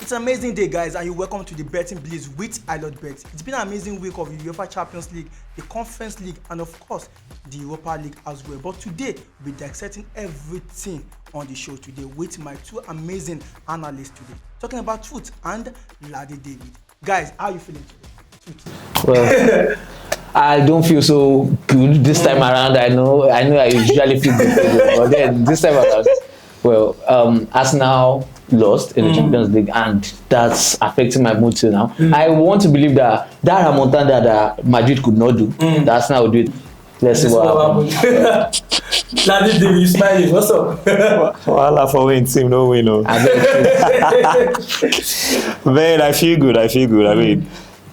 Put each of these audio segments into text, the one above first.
It's an amazing day, guys, and you're welcome to the Betting Bliss with iLOTBet. It's been an amazing week of the UEFA Champions League, the Conference League, and of course, the Europa League as well. But today, we'll be dissecting everything on the show today with my two amazing analysts today, talking about Truth and Ladi David. Guys, how are you feeling today? Well, I don't feel so good this time around. I know I usually feel good, but then this time around, well, Arsenal lost in the Champions League, and that's affecting my mood till now. I want to believe that remontada that Madrid could not do, that Arsenal will do it. Let's see what happens. Ladi David, you smiling? What's up? Well, for winning team, no win. No. Man, I feel good. I mean,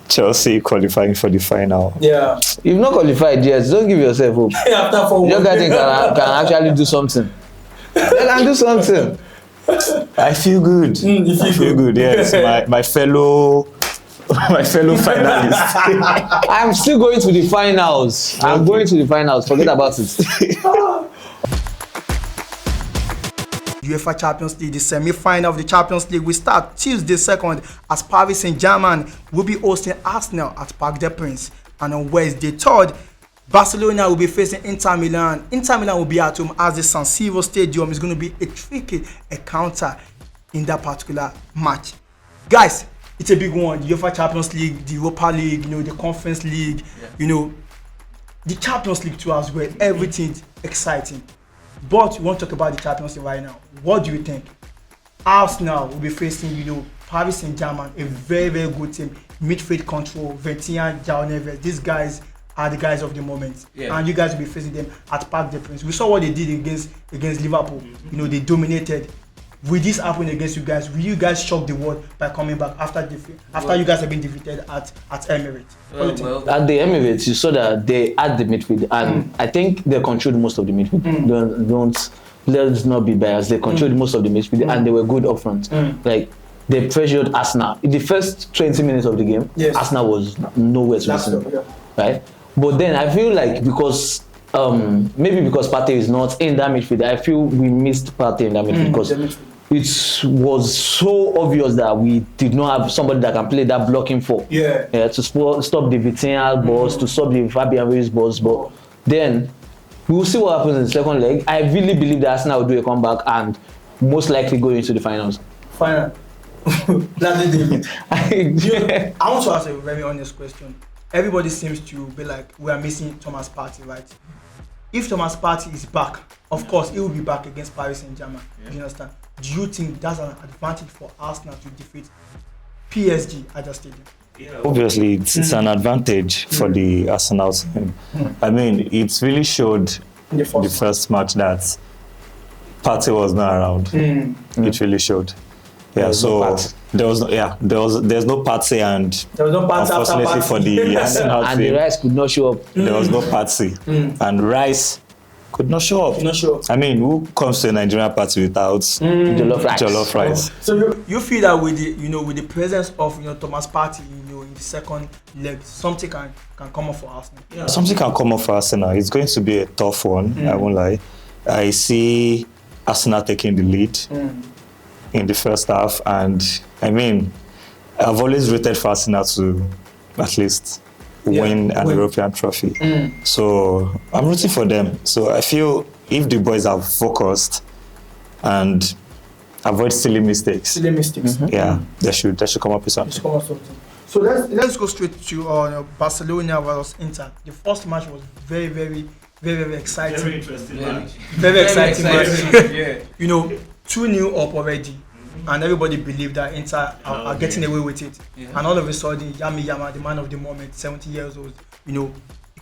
Chelsea qualifying for the final. Yeah. You've not qualified yet. Don't give yourself hope. After 4 Your guy can actually do something. They can do something. I feel good. I feel good. Yes, my fellow finalists. I'm still going to the finals. I'm going to the finals. Forget about it. UEFA Champions League, the semi-final of the Champions League will start Tuesday 2nd as Paris Saint-Germain will be hosting Arsenal at Parc des Princes, and on Wednesday 3rd, Barcelona will be facing Inter Milan. Inter Milan will be at home as the San Siro Stadium is going to be a tricky encounter in that particular match. Guys, it's a big one. The UEFA Champions League, the Europa League, the Conference League, the Champions League too as well. Everything's exciting. But we want to talk about the Champions League right now. What do you think? Arsenal will be facing, Paris Saint-Germain, a very, very good team. Midfield control, Vitinha, João Neves. These guys are the guys of the moment. Yeah. And you guys will be facing them at Parc des Princes. We saw what they did against Liverpool. They dominated. Will this happen against you guys? Will you guys shock the world by coming back after you guys have been defeated at Emirates? At the Emirates, you saw that they had the midfield, and I think they controlled most of the midfield. Let's not be biased. They controlled most of the midfield, and they were good up front. Like, they pressured Arsenal. In the first 20 minutes of the game, Arsenal was nowhere to be seen. Right? But then I feel like maybe because Partey is not in that midfield, I feel we missed Partey in that midfield because it was so obvious that we did not have somebody that can play that blocking four. To stop the Vitinha balls, to stop the Fabian Ruiz balls. But then we'll see what happens in the second leg. I really believe that Arsenal will do a comeback and most likely go into the finals. Final. Ladi David. I want to ask a very honest question. Everybody seems to be like, we are missing Thomas Partey, right? If Thomas Partey is back, of course, he will be back against Paris Saint-Germain. Do you understand? Do you think that's an advantage for Arsenal to defeat PSG at the stadium? Obviously, it's an advantage for the Arsenal team. I mean, it really showed the first match that Partey was not around. It really showed. There's no Partey, and there was no Partey unfortunately for the Arsenal and team, the Rice could not show up. There was no Partey, and Rice could not show up. I mean, who comes to a Nigerian party without jollof rice? So you feel that with the with the presence of Thomas Partey in the second leg, something can come up for Arsenal. Yeah. Something can come up for Arsenal. It's going to be a tough one. I won't lie. I see Arsenal taking the lead in the first half, and I mean, I've always rooted for Arsenal to at least win an European trophy. So I'm rooting for them. So I feel if the boys are focused and avoid silly mistakes, they should come up with something. So let's go straight to Barcelona versus Inter. The first match was very, very, very, very exciting. Very interesting match. Very exciting match. 2-0 up already. And everybody believed that Inter are getting away with it. And all of a sudden, Yami Yama, the man of the moment, 70 years old, he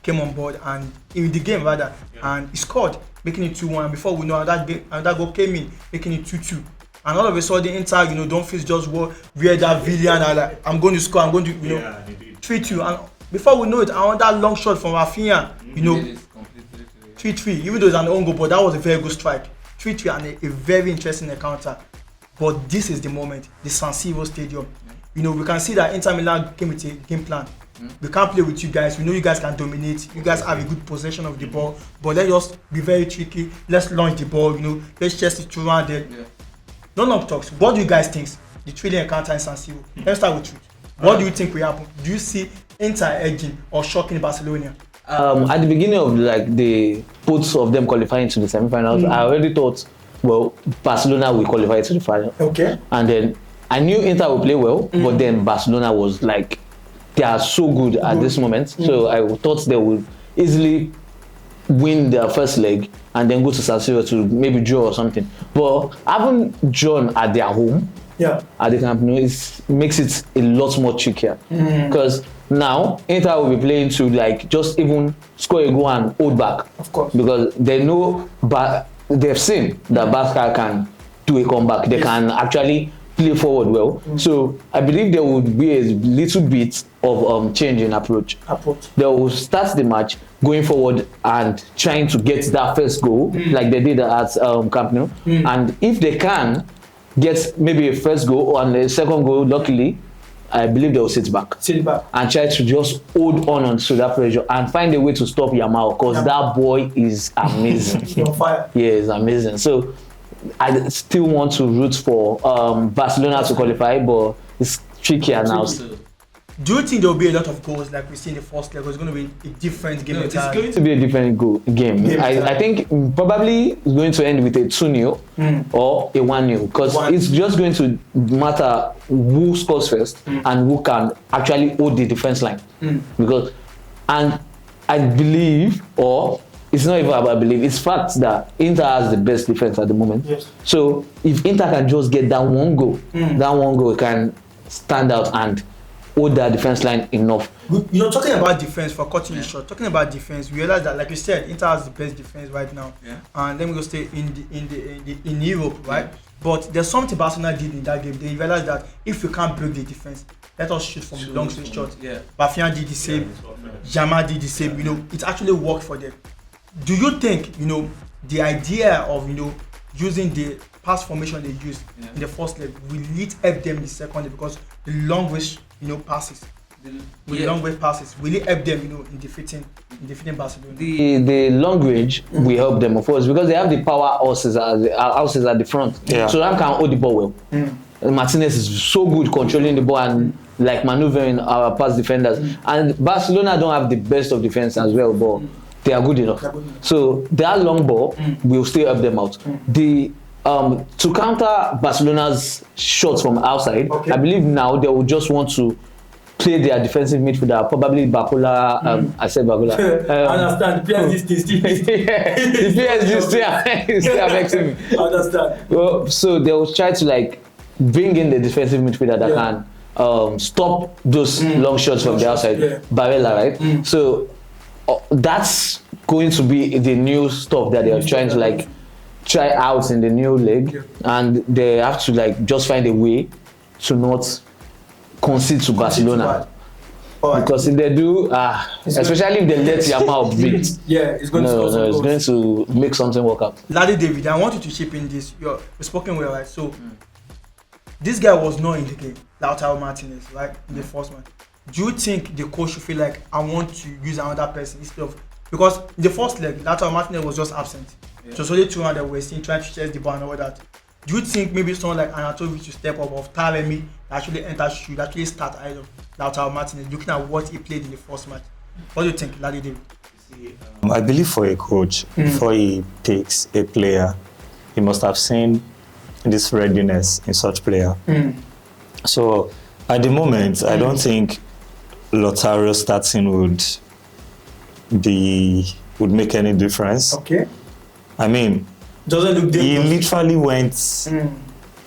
came on board and in the game and he scored, making it 2-1. Before we know, another goal came in, making it 2-2. And all of a sudden, Inter, don't face just where that villain are like, I'm going to score, I'm going to, 3-2. And before we know it, another long shot from Rafinha, 3-3. Even though it's an own goal, but that was a very good strike. 3-3 and a very interesting encounter. But this is the moment, the San Siro Stadium. We can see that Inter Milan came with a game plan. We can't play with you guys. We know you guys can dominate. You guys have a good possession of the ball. But let's just be very tricky. Let's launch the ball. Let's chase it through around there. No long talks. What do you guys think? the 3-day encounter in San Siro. Let's start with Truth. What do you think will happen? Do you see Inter edging or shocking Barcelona? At the beginning of like the both of them qualifying to the semi-finals, I already thought, well, Barcelona will qualify to the final. Okay. And then I knew Inter will play well, but then Barcelona was like, they are so good at this moment. So I thought they would easily win their first leg and then go to San Siro to maybe draw or something. But having drawn at their home, at the Camp Nou, makes it a lot more trickier. Because now Inter will be playing to like just even score a goal and hold back. Of course. Because they know, but they've seen that Barca can do a comeback. They can actually play forward well. So I believe there would be a little bit of change in approach. They will start the match going forward and trying to get that first goal like they did at Camp Nou. And if they can get maybe a first goal and a second goal, luckily, I believe they will sit back and try to just hold on to that pressure and find a way to stop Yamal, because that boy is amazing. He's on fire. Yeah, he's amazing. So I still want to root for Barcelona to qualify, but it's trickier now. Do you think there will be a lot of goals like we see in the first leg, or it's going to be a different game? It's going to be a different game. I think probably it's going to end with a 2-0 or a 1-0, because it's just going to matter who scores first and who can actually hold the defense line. Because, and I believe, or it's not even about belief, it's fact that Inter has the best defense at the moment. So if Inter can just get that one goal, that one goal can stand out and hold that defense line enough. You know, talking about defense, for cutting you short, talking about defense, we realize that, like you said, Inter has the best defense right now. And then we go stay in Europe, right? But there's something Barcelona did in that game. They realized that if we can't break the defense, let us shoot from the long range shot. Bafian did the same, Jama did the same. You know, it actually worked for them. Do you think, you know, the idea of, you know, using the pass formation they used in the first leg will it help them in the second leg, because the long range, you know, passes, long range passes, will it help them, you know, in defeating Barcelona? The long range will help them, of course, because they have the power houses at the front. So that can hold the ball well. Martinez is so good controlling the ball and like maneuvering our pass defenders. And Barcelona don't have the best of defense as well, but they are good enough. So that long ball will still help them out. To counter Barcelona's shots from outside, I believe now they will just want to play their defensive midfielder, probably Bacola. I said Bacola. I understand. The PSG still. The PSG still affecting me. I understand. Well, so they will try to like bring in the defensive midfielder that can stop those long shots from the outside. Barella, right? So that's going to be the new stuff that they are trying to like try out in the new league, and they have to like just find a way to not concede to Barcelona. Because if they do, especially if they let Yamal beat, it's going it's going to make something work out. Larry David, I want you to chip in this. You're spoken well, right? So this guy was not in the game, Lautaro Martinez, right, in the first one. Do you think the coach should feel like, I want to use another person instead of, because in the first leg, Lautaro Martinez was just absent. So it's only 200 that we're seeing trying to chase the ball and all that. Do you think maybe someone like Anatovic should step up, of Taremi actually should actually start ahead of Lautaro Martinez, looking at what he played in the first match? What do you think, Larry David? I believe for a coach, before he picks a player, he must have seen this readiness in such player. So at the moment, I don't think Lautaro starting would make any difference. I mean, doesn't look he literally went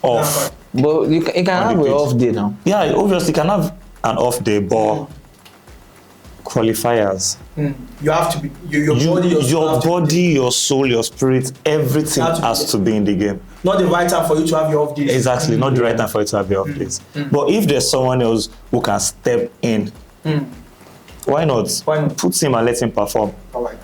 off. But you can have an off day now. Yeah, obviously can have an off day, but qualifiers. You have to be your body, your soul, your spirit, everything has to be in the game. Not the right time for you to have your off days. Exactly, not the right time for you to have your off days. But if there's someone else who can step in, why not? Put him and let him perform. All right.